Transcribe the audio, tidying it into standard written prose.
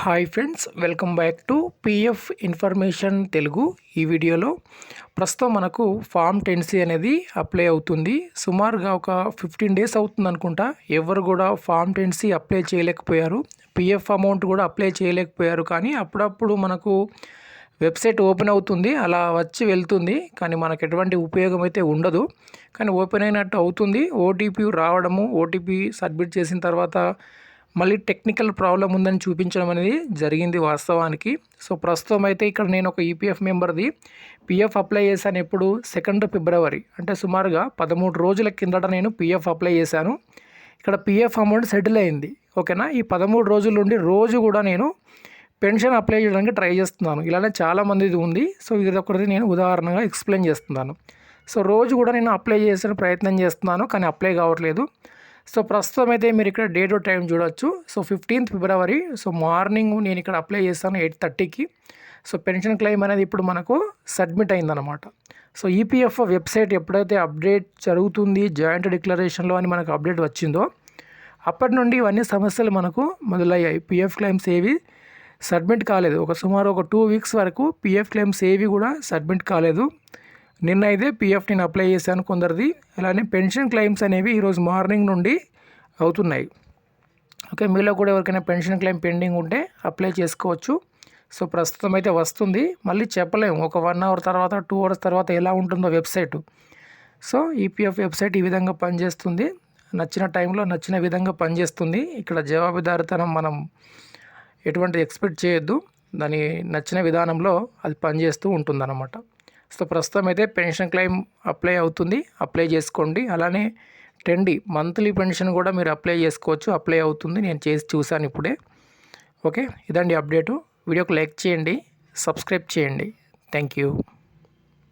Hi friends, welcome back to PF information Telugu. ఈ వీడియోలో ప్రస్తుతం మనకు ఫామ్ 10C అనేది అప్లై అవుతుంది. సుమారుగా ఒక 15 డేస్ అవుతుంది అనుకుంటా. ఎవరు కూడా ఫామ్ 10C అప్లై చేయలేకపోయారు, పిఎఫ్ అమౌంట్ కూడా అప్లై చేయలేకపోయారు. కానీ అప్పుడప్పుడు మనకు వెబ్సైట్ ఓపెన్ అవుతుంది, అలా వచ్చి వెళ్తుంది, కానీ మనకు ఎటువంటి ఉపయోగం అయితే ఉండదు. కానీ ఓపెన్ అయినట్టు అవుతుంది. ఓటీపీ రావడము, ఓటీపీ సబ్మిట్ చేసిన తర్వాత మళ్ళీ టెక్నికల్ ప్రాబ్లం ఉందని చూపించడం అనేది జరిగింది వాస్తవానికి. సో ప్రస్తుతం అయితే ఇక్కడ నేను ఒక ఈపీఎఫ్ మెంబర్ది పిఎఫ్ అప్లై చేశాను. ఎప్పుడు 2 ఫిబ్రవరి, అంటే సుమారుగా 13 రోజుల కిందట నేను పిఎఫ్ అప్లై చేశాను. ఇక్కడ పిఎఫ్ అమౌంట్ సెటిల్ అయింది. ఓకేనా. ఈ 13 రోజుల నుండి రోజు కూడా నేను పెన్షన్ అప్లై చేయడానికి ట్రై చేస్తున్నాను. ఇలానే చాలామందిది ఉంది. సో ఇది ఒకటి నేను ఉదాహరణగా ఎక్స్ప్లెయిన్ చేస్తున్నాను. సో రోజు కూడా నేను అప్లై చేసే ప్రయత్నం చేస్తున్నాను, కానీ అప్లై కావట్లేదు. సో ప్రస్తుతం అయితే మీరు ఇక్కడ డేట్ టైం చూడొచ్చు. సో 15 ఫిబ్రవరి. సో మార్నింగ్ నేను ఇక్కడ అప్లై చేస్తాను 8:30కి. సో పెన్షన్ క్లెయిమ్ అనేది ఇప్పుడు మనకు సబ్మిట్ అయిందనమాట. సో ఈపీఎఫ్ వెబ్సైట్ ఎప్పుడైతే అప్డేట్ జరుగుతుంది జాయింట్ డిక్లరేషన్లో అని మనకు అప్డేట్ వచ్చిందో అప్పటి నుండి ఇవన్నీ సమస్యలు మనకు మొదలయ్యాయి. పిఎఫ్ క్లెయిమ్స్ ఏవి సబ్మిట్ కాలేదు. సుమారు ఒక 2 వీక్స్ వరకు పిఎఫ్ క్లెయిమ్స్ ఏవి కూడా సబ్మిట్ కాలేదు. నిన్న అయితే పిఎఫ్ నేను అప్లై చేశాను కొందరిది. అలానే పెన్షన్ క్లెయిమ్స్ అనేవి ఈరోజు మార్నింగ్ నుండి అవుతున్నాయి. ఓకే, మీలో కూడా ఎవరికైనా పెన్షన్ క్లెయిమ్ పెండింగ్ ఉంటే అప్లై చేసుకోవచ్చు. సో ప్రస్తుతం అయితే వస్తుంది. మళ్ళీ చెప్పలేము ఒక 1 అవర్ తర్వాత 2 అవర్స్ తర్వాత ఎలా ఉంటుందో వెబ్సైట్. సో ఈపీఎఫ్ వెబ్సైట్ ఈ విధంగా పనిచేస్తుంది. నచ్చిన టైంలో నచ్చిన విధంగా పనిచేస్తుంది. ఇక్కడ జవాబుదారితనం మనం ఎటువంటి ఎక్స్పెక్ట్ చేయొద్దు. దాని నచ్చిన విధానంలో అది పనిచేస్తూ ఉంటుందన్నమాట. సో ప్రస్తుతం అయితే పెన్షన్ క్లెయిమ్ అప్లై అవుతుంది, అప్లై చేసుకోండి. అలానే 10D మంత్లీ పెన్షన్ కూడా మీరు అప్లై చేసుకోవచ్చు, అప్లై అవుతుంది. నేను చేసి చూశాను ఇప్పుడే. ఓకే, ఇదండి అప్డేటు. వీడియోకి లైక్ చేయండి, సబ్స్క్రైబ్ చేయండి. Thank you.